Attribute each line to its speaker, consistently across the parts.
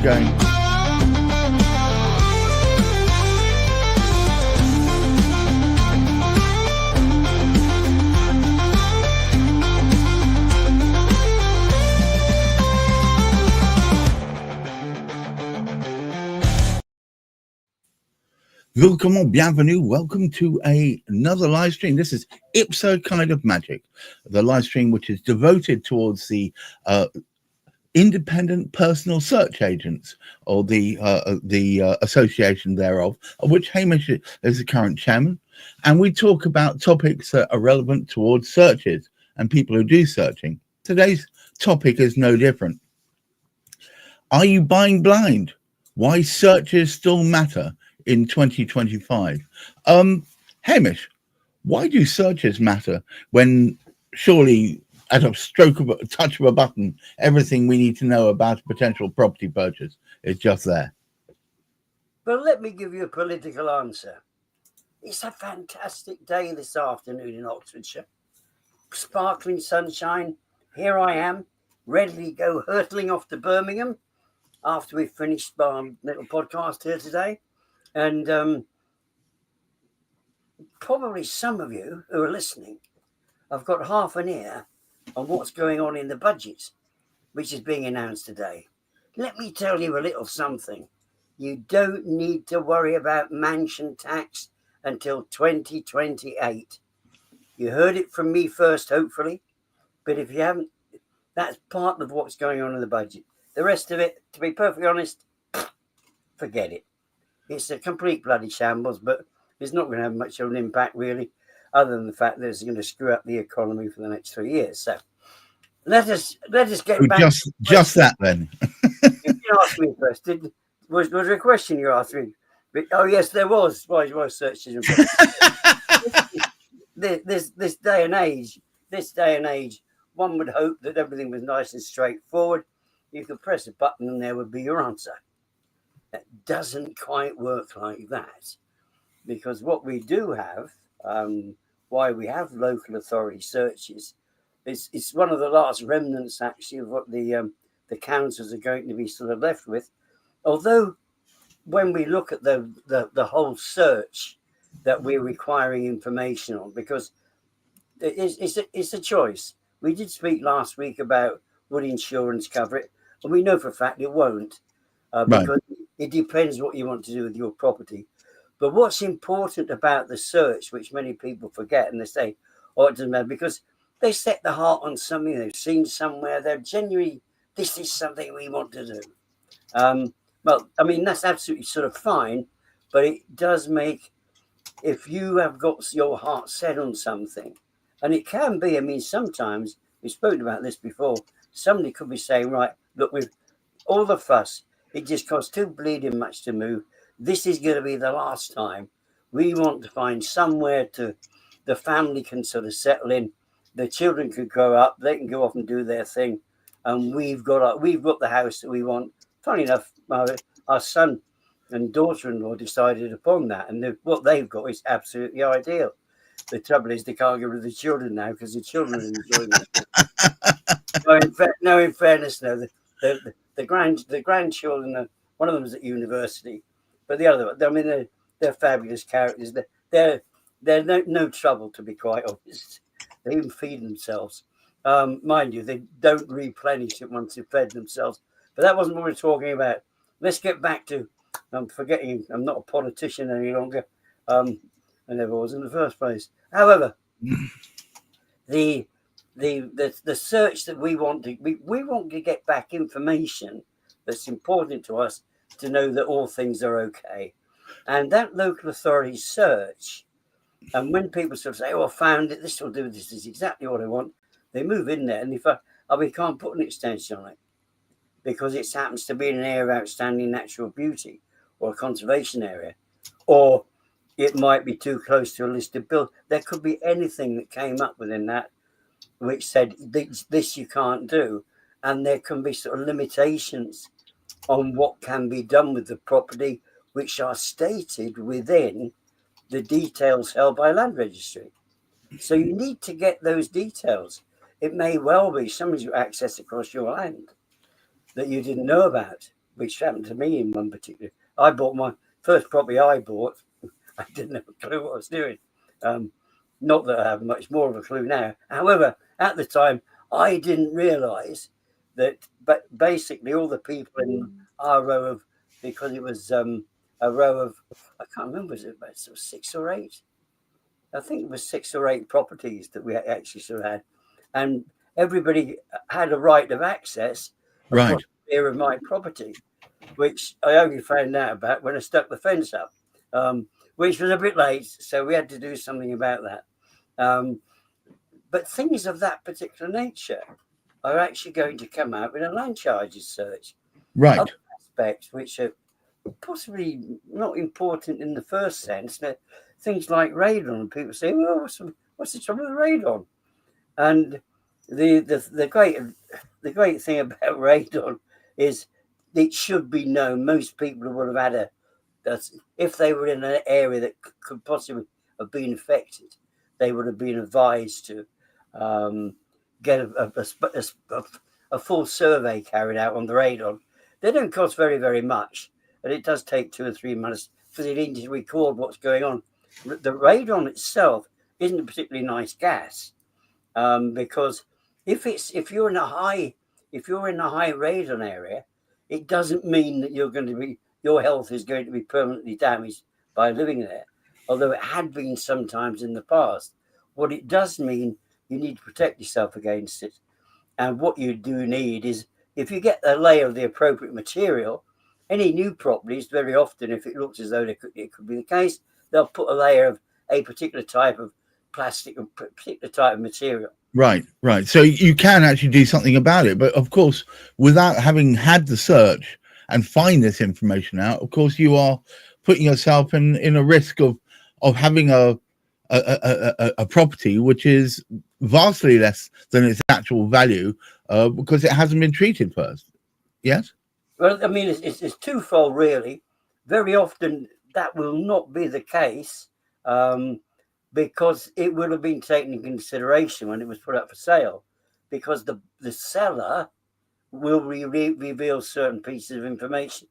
Speaker 1: we're going. Bienvenue. Welcome to another live stream. This is IPSA Kind of Magic, the live stream which is devoted towards the independent personal search agents, or the association thereof, of which Hamish is the current chairman. And we talk about topics that are relevant towards searches and people who do searching. Today's topic is no different. Are you buying blind? Why searches still matter in 2025. Hamish, why do searches matter when surely at a touch of a button, everything we need to know about a potential property purchase is just there?
Speaker 2: Well, let me give you a political answer. It's a fantastic day this afternoon in Oxfordshire. Sparkling sunshine. Here I am, ready to go hurtling off to Birmingham after we've finished our little podcast here today. And probably some of you who are listening have got half an ear on what's going on in the budget, which is being announced today. Let me tell you a little something. You don't need to worry about mansion tax until 2028. You heard it from me first, hopefully. But if you haven't, that's part of what's going on in the budget. The rest of it, to be perfectly honest, forget it. It's a complete bloody shambles, but it's not going to have much of an impact, really, other than the fact that it's going to screw up the economy for the next 3 years. So let us get back.
Speaker 1: Just that then.
Speaker 2: You asked me first. Was there a question you asked me? Oh yes, there was. Why searches? This day and age, one would hope that everything was nice and straightforward. You could press a button and there would be your answer. That doesn't quite work like that, because what we do have, why we have local authority searches, it's one of the last remnants actually of what the councils are going to be sort of left with. Although when we look at the whole search that we're requiring information on, because it's a choice. We did speak last week about would insurance cover it, and we know for a fact it won't. Because it depends what you want to do with your property. But what's important about the search, which many people forget, and they say, oh, it doesn't matter, because they set the heart on something they've seen somewhere. They're genuinely, this is something we want to do. Well, I mean, that's absolutely sort of fine, but it does make, if you have got your heart set on something, and it can be, I mean, sometimes, we've spoken about this before, somebody could be saying, right, look, with all the fuss, it just costs too bleeding much to move. This is going to be the last time. We want to find somewhere the family can sort of settle in. The children could grow up. They can go off and do their thing. And we've got the house that we want. Funny enough, our son and daughter-in-law decided upon that. And what they've got is absolutely ideal. The trouble is they can't get rid of the children now because the children are enjoying it. No, in fairness, no. The grandchildren, one of them is at university, but the other, I mean, they're fabulous characters. They're no trouble, to be quite honest. They even feed themselves. Mind you, they don't replenish it once they've fed themselves. But that wasn't what we were talking about. Let's get back to, I'm forgetting, I'm not a politician any longer. I never was in the first place. However, the search that we want to get back information that's important to us to know that all things are okay. And that local authority search, and when people sort of say, oh, I found it, this will do, this is exactly what I want, they move in there, and if we can't put an extension on it because it happens to be in an area of outstanding natural beauty or a conservation area, or it might be too close to a listed building. There could be anything that came up within that which said this you can't do, and there can be sort of limitations on what can be done with the property, which are stated within the details held by land registry. So you need to get those details. It may well be somebody's got access across your land that you didn't know about, which happened to me in one particular. I bought my first property I bought. I didn't have a clue what I was doing. Not that I have much more of a clue now. However, at the time, I didn't realise that. But basically, all the people in our row of, because it was a row of, I can't remember, was it about sort of 6 or 8? I think it was 6 or 8 properties that we actually sort of had, and everybody had a right of access across the area of my property, which I only found out about when I stuck the fence up, which was a bit late, so we had to do something about that. But things of that particular nature are actually going to come out with a land charges search. Other aspects which are possibly not important in the first sense, that things like radon. People say, "Well, what's the trouble with radon?" And the great thing about radon is it should be known. Most people would have had if they were in an area that could possibly have been affected, they would have been advised to get a full survey carried out on the radon. They don't cost very, very much, and it does take 2 or 3 months for the need to record what's going on. The radon itself isn't a particularly nice gas, because if you're in a high radon area, it doesn't mean that your health is going to be permanently damaged by living there, although it had been sometimes in the past. What it does mean, you need to protect yourself against it. And what you do need is, if you get a layer of the appropriate material, any new properties, very often, if it looks as though it could be the case, they'll put a layer of a particular type of plastic, a particular type of material.
Speaker 1: Right. So you can actually do something about it. But of course, without having had the search and find this information out, of course, you are putting yourself in a risk of having a property which is vastly less than its actual value, because it hasn't been treated first. Yes?
Speaker 2: Well, I mean, it's twofold, really. Very often that will not be the case, because it will have been taken into consideration when it was put up for sale, because the seller will reveal certain pieces of information.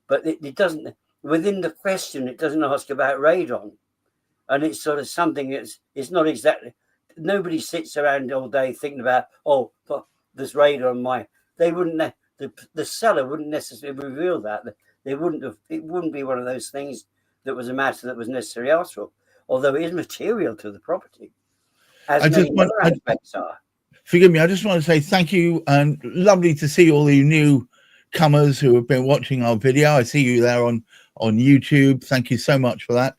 Speaker 2: But it doesn't, within the question, it doesn't ask about radon. And it's sort of something it's not exactly, nobody sits around all day thinking about, there's radon on my, they wouldn't, the seller wouldn't necessarily reveal that. It wouldn't be one of those things that was a matter that was necessarily asked for, although it is material to the property, as many other aspects are.
Speaker 1: Forgive me, I just want to say thank you, and lovely to see all the newcomers who have been watching our video. I see you there on YouTube. Thank you so much for that.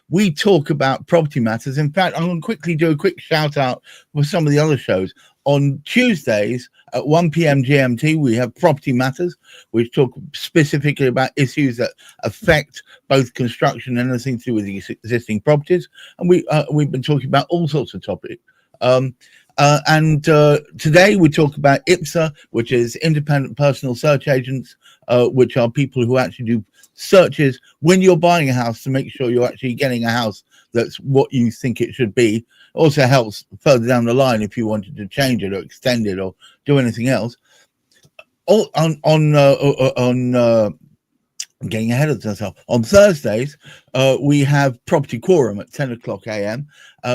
Speaker 1: We talk about property matters. In fact, I'm going to quickly do a quick shout out for some of the other shows. On Tuesdays at 1 p.m. GMT, we have Property Matters, which talk specifically about issues that affect both construction and anything to do with existing properties. And we've been talking about all sorts of topics. And today we talk about IPSA, which is Independent Personal Search Agents, which are people who actually do searches when you're buying a house to make sure you're actually getting a house that's what you think it should be. Also helps further down the line if you wanted to change it or extend it or do anything else. Getting ahead of myself. On Thursdays, we have Property Quorum at 10 o'clock a.m.,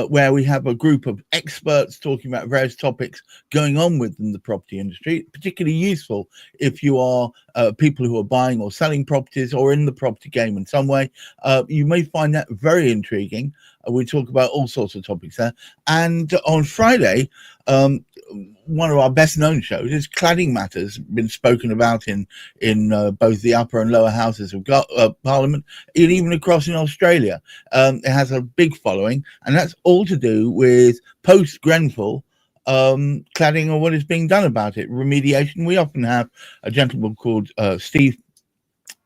Speaker 1: where we have a group of experts talking about various topics going on within the property industry, particularly useful if you are people who are buying or selling properties or in the property game in some way. You may find that very intriguing. We talk about all sorts of topics there. And on Friday, one of our best known shows is Cladding Matters, been spoken about in both the upper and lower houses of Parliament, and even across in Australia. It has a big following, and that's all to do with post-Grenfell cladding or what is being done about it, remediation. We often have a gentleman called Steve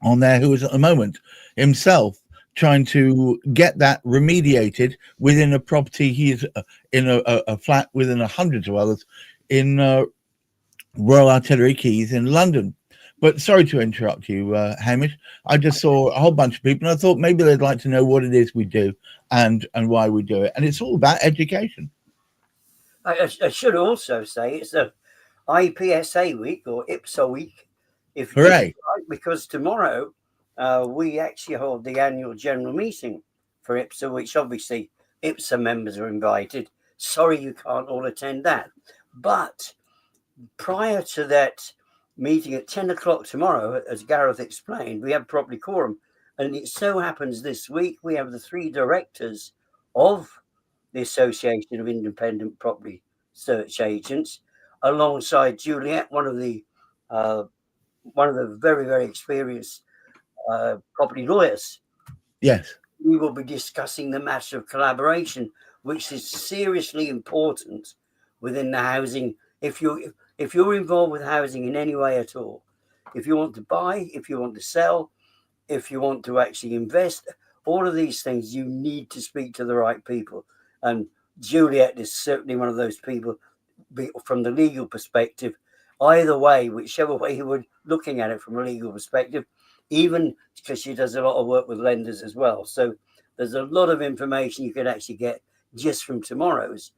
Speaker 1: on there who is at the moment himself trying to get that remediated within a property. He is in a flat within hundreds of others in Royal Artillery Quays in London. But sorry to interrupt you, Hamish. I just saw a whole bunch of people and I thought maybe they'd like to know what it is we do and why we do it. And it's all about education.
Speaker 2: I should also say it's a IPSA week or IPSA week, if you
Speaker 1: Hooray.
Speaker 2: like, because tomorrow we actually hold the annual general meeting for IPSA, which obviously IPSA members are invited. Sorry you can't all attend that. But prior to that meeting at 10 o'clock tomorrow, as Gareth explained, we have property quorum. And it so happens this week we have the 3 directors of the Association of Independent Property Search Agents, alongside Juliet, one of the very, very experienced property lawyers.
Speaker 1: Yes.
Speaker 2: We will be discussing the matter of collaboration, which is seriously important within the housing. If you're involved with housing in any way at all, if you want to buy, if you want to sell, if you want to actually invest, all of these things, you need to speak to the right people. And Juliet is certainly one of those people from the legal perspective. Either way, whichever way you were looking at it from a legal perspective, even because she does a lot of work with lenders as well. So there's a lot of information you could actually get just from tomorrow's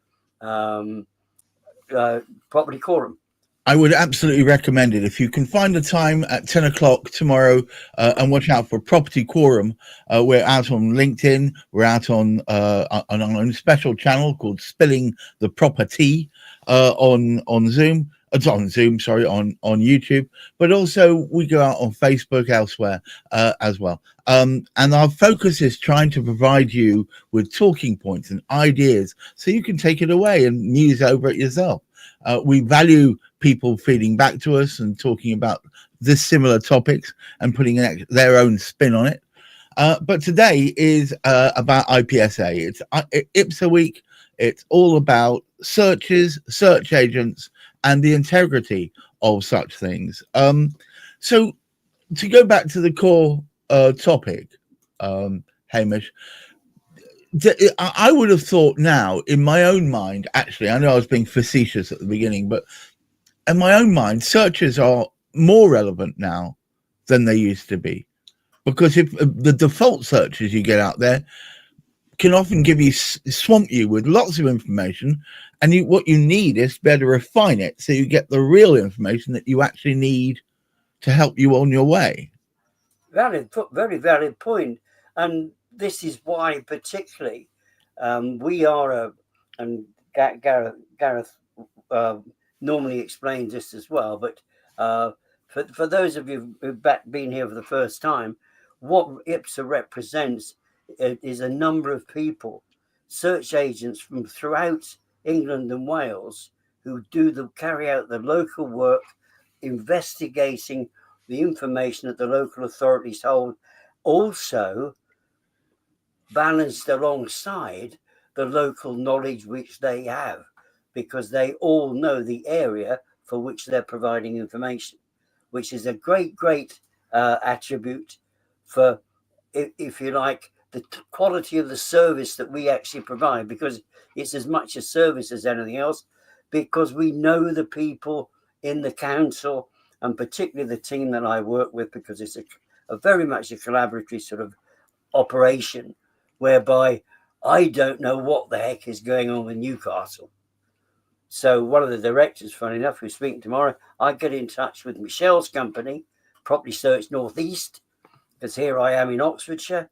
Speaker 2: property quorum.
Speaker 1: I would absolutely recommend it. If you can find a time at 10 o'clock tomorrow, and watch out for Property Quorum. We're out on LinkedIn. We're out on a special channel called Spilling the Proper Tea on Zoom. It's on Zoom, sorry, on YouTube. But also we go out on Facebook elsewhere as well. And our focus is trying to provide you with talking points and ideas so you can take it away and muse over it yourself. We value people feeding back to us and talking about this similar topics and putting their own spin on it. But today is about IPSA. It's IPSA week. It's all about searches, search agents, and the integrity of such things. So to go back to the core topic, Hamish, I would have thought now in my own mind, actually, I know I was being facetious at the beginning, but in my own mind, searches are more relevant now than they used to be. Because if the default searches you get out there can often swamp you with lots of information, and what you need is better refine it so you get the real information that you actually need to help you on your way.
Speaker 2: Very valid point. And this is why particularly we are and Gareth normally explains this as well, but for those of you who've been here for the first time, what IPSA represents is a number of people, search agents from throughout England and Wales, who carry out the local work, investigating the information that the local authorities hold, also balanced alongside the local knowledge which they have, because they all know the area for which they're providing information, which is a great attribute for, if you like, the quality of the service that we actually provide, because it's as much a service as anything else, because we know the people in the council, and particularly the team that I work with, because it's a very much a collaborative sort of operation, whereby I don't know what the heck is going on with Newcastle. So one of the directors, funny enough, who's speaking tomorrow, I get in touch with Michelle's company, Property Search Northeast, because here I am in Oxfordshire,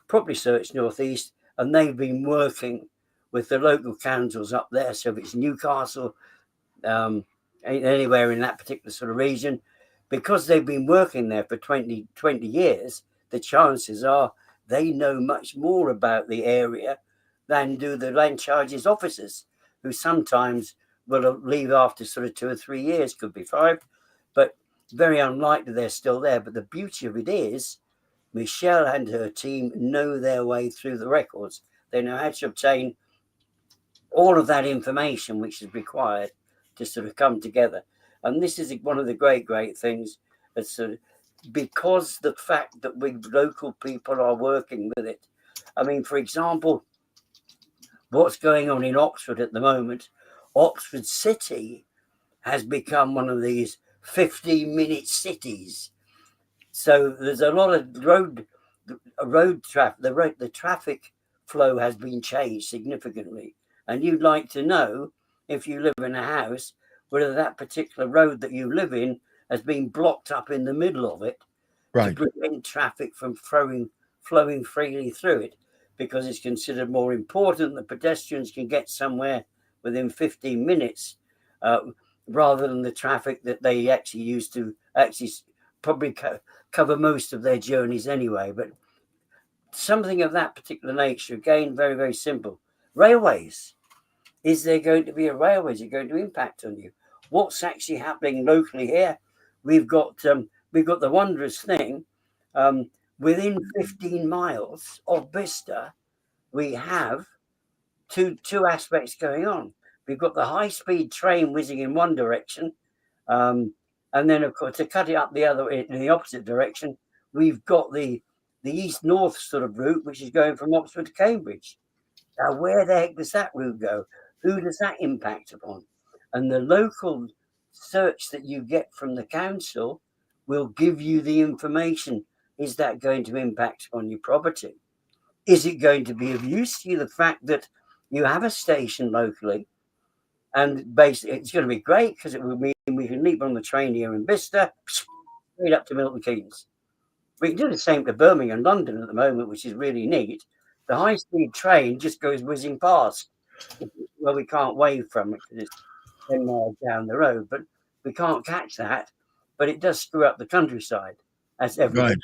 Speaker 2: Property Search Northeast, and they've been working with the local councils up there. So if it's Newcastle, anywhere in that particular sort of region, because they've been working there for 20 years, the chances are they know much more about the area than do the land charges officers, who sometimes will leave after sort of 2 or 3 years, could be 5, but very unlikely they're still there. But the beauty of it is Michelle and her team know their way through the records. They know how to obtain all of that information which is required to sort of come together. And this is one of the great things. It's sort of, because the fact that we local people are working with it. I mean, for example, what's going on in Oxford at the moment, Oxford City has become one of these 15-minute cities. So there's a lot of road traffic. The traffic flow has been changed significantly. And you'd like to know, if you live in a house, whether that particular road that you live in has been blocked up in the middle of it
Speaker 1: Right.
Speaker 2: to prevent traffic from flowing freely through it, because it's considered more important that pedestrians can get somewhere within 15 minutes rather than the traffic that they actually use to actually probably cover most of their journeys anyway. But something of that particular nature, again, very, very simple. Railways. Is there going to be a railway? Is it going to impact on you? What's actually happening locally here? We've got the wondrous thing. Within 15 miles of Bicester, we have two aspects going on. We've got the high-speed train whizzing in one direction, and then, of course, to cut it up in the opposite direction, we've got the east-north sort of route, which is going from Oxford to Cambridge. Now, where the heck does that route go? Who does that impact upon? And the local search that you get from the council will give you the information. Is that going to impact on your property? Is it going to be of use to you, the fact that you have a station locally? And basically, it's going to be great because it will mean we can leap on the train here in Bicester, straight up to Milton Keynes. We can do the same to Birmingham and London at the moment, which is really neat. The high-speed train just goes whizzing past. Well, we can't wave from it because it's 10 miles down the road, but we can't catch that. But it does screw up the countryside, as everything.
Speaker 1: Right.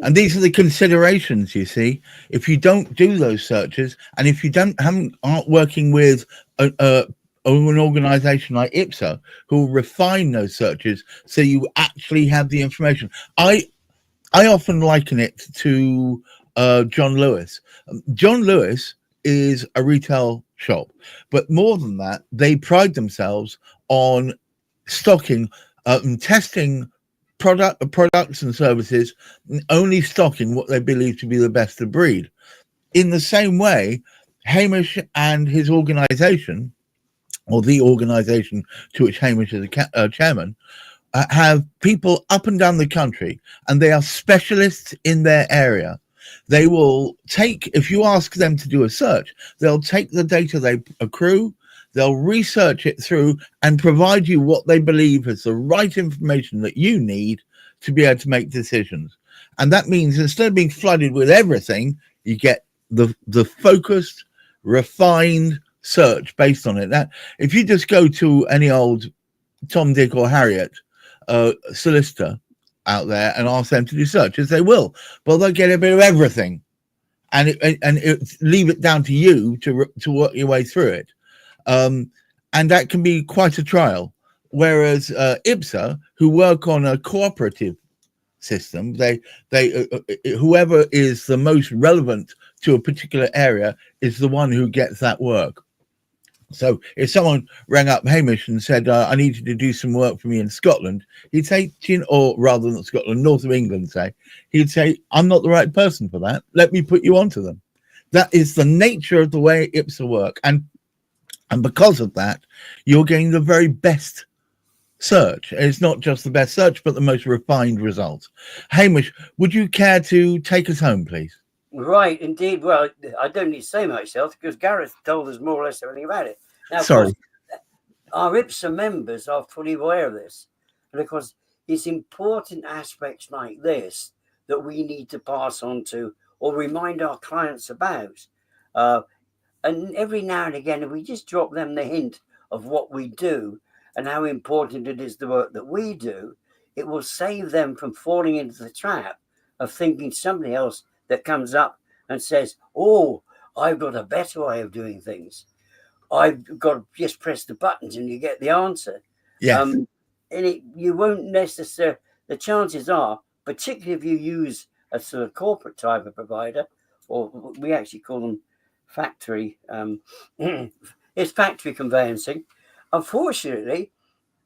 Speaker 1: And these are the considerations, you see. If you don't do those searches, and if you aren't working with an organization like IPSA who will refine those searches so you actually have the information. I often liken it to John Lewis. John Lewis is a retail shop, but more than that, they pride themselves on stocking and testing products and services, only stocking what they believe to be the best of breed. In the same way, Hamish and his organization, or the organization to which Hamish is a chairman, have people up and down the country, and they are specialists in their area. They will take, if you ask them to do a search, they'll take the data they accrue, they'll research it through and provide you what they believe is the right information that you need to be able to make decisions. And that means instead of being flooded with everything, you get the focused, refined search based on it. That if you just go to any old Tom, Dick or Harriet solicitor out there and ask them to do searches, they will. Well, they'll get a bit of everything, and leave it down to you to work your way through it. And that can be quite a trial. Whereas IPSA, who work on a cooperative system, they whoever is the most relevant to a particular area is the one who gets that work. So if someone rang up Hamish and said, I need you to do some work for me in Scotland, he'd say, or rather than Scotland, north of England, he'd say, I'm not the right person for that. Let me put you onto them. That is the nature of the way IPSA work. And because of that, you're getting the very best search. It's not just the best search, but the most refined result. Hamish, would you care to take us home, please?
Speaker 2: Right, indeed. Well, I don't need to say much else because Gareth told us more or less everything about it. Now,
Speaker 1: sorry,
Speaker 2: of course, our IPSA members are fully aware of this. And of course, it's important aspects like this that we need to pass on to or remind our clients about. And every now and again, if we just drop them the hint of what we do and how important it is the work that we do, it will save them from falling into the trap of thinking somebody else that comes up and says, oh, I've got a better way of doing things. I've got to just press the buttons and you get the answer.
Speaker 1: Yes.
Speaker 2: And you won't necessarily, the chances are, particularly if you use a sort of corporate type of provider, or we actually call them factory, it's factory conveyancing. Unfortunately,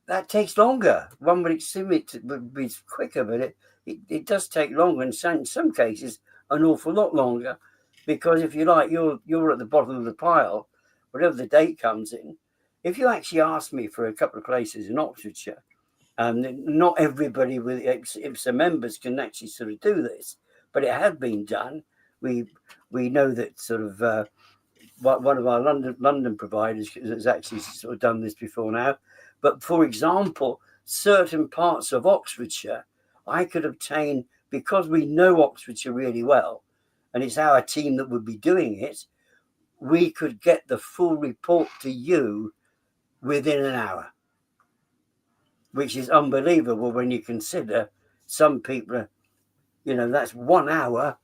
Speaker 2: that takes longer. One would assume it would be quicker, but it does take longer, and in some cases, an awful lot longer, because if you like, you're at the bottom of the pile, whatever the date comes in. If you actually ask me for a couple of places in Oxfordshire, not everybody with IPSA members can actually sort of do this, but it had been done. We know that sort of one of our London providers has actually sort of done this before now. But for example, certain parts of Oxfordshire, I could obtain, because we know Oxfordshire really well, and it's our team that would be doing it, we could get the full report to you within an hour, which is unbelievable when you consider some people are, that's 1 hour,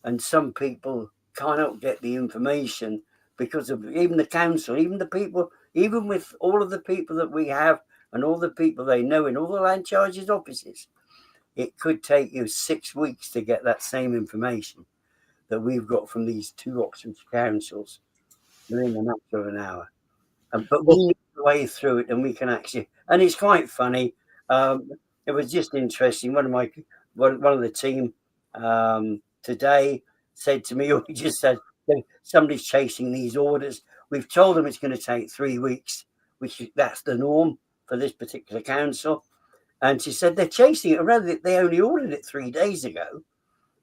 Speaker 2: and some people cannot get the information because of even the council, even the people, even with all of the people that we have and all the people they know in all the land charges offices, it could take you 6 weeks to get that same information that we've got from these 2 Oxfordshire councils within a matter of an hour. But we need the way through it, and we can actually, and it's quite funny. It was just interesting. One of the team today said to me, he just said, somebody's chasing these orders. We've told them it's going to take 3 weeks, that's the norm for this particular council. And she said they're chasing it already. They only ordered it 3 days ago,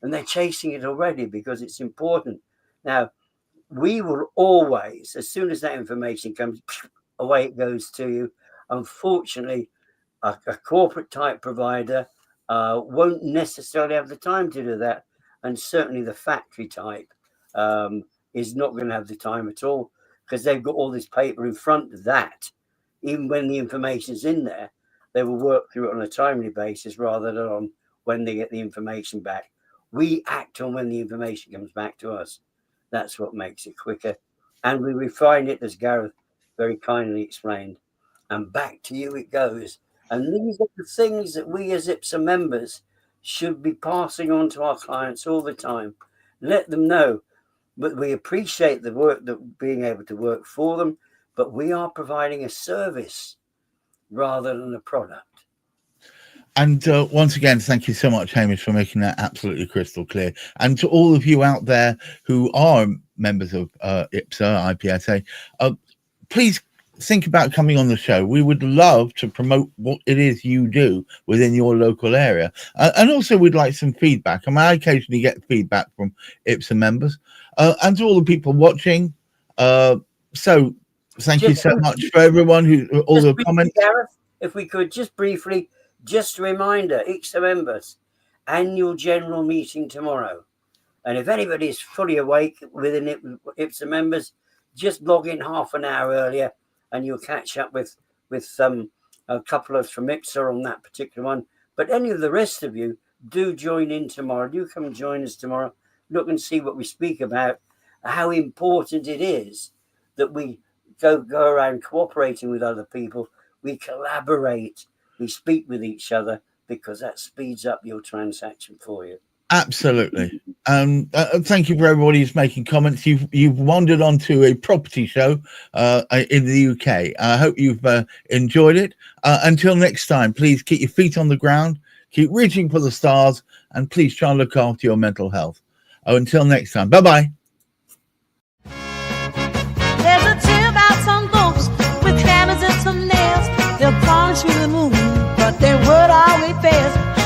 Speaker 2: and they're chasing it already because it's important. Now, we will always, as soon as that information comes, away it goes to you. Unfortunately, a corporate type provider won't necessarily have the time to do that. And certainly the factory type is not going to have the time at all, because they've got all this paper in front of that. Even when the information's in there, they will work through it on a timely basis rather than on when they get the information back. We act on when the information comes back to us. That's what makes it quicker. And we refine it, as Gareth very kindly explained. And back to you it goes. And these are the things that we as IPSA members should be passing on to our clients all the time. Let them know. But we appreciate the work, that being able to work for them, but we are providing a service rather than a product.
Speaker 1: And once again, thank you so much, Hamish, for making that absolutely crystal clear. And to all of you out there who are members of IPSA, IPSA, please think about coming on the show. We would love to promote what it is you do within your local area. And also we'd like some feedback. I occasionally get feedback from IPSA members. And to all the people watching, so thank you so much for everyone all the comments.
Speaker 2: Gareth, if we could just briefly, just a reminder, IPSA members, annual general meeting tomorrow. And if anybody is fully awake within IPSA members, just log in half an hour earlier and you'll catch up with a couple of from IPSA on that particular one. But any of the rest of you, do join in tomorrow. Do come and join us tomorrow. Look and see what we speak about, how important it is that we go around cooperating with other people. We collaborate. We speak with each other, because that speeds up your transaction for you.
Speaker 1: Absolutely. Thank you for everybody who's making comments. You've wandered onto a property show in the UK. I hope you've enjoyed it. Until next time, please keep your feet on the ground, keep reaching for the stars, and please try and look after your mental health. Until next time, bye-bye.
Speaker 3: There's a tale about some folks with hammers and some nails. They'll plunge through the moon, but their word always fails.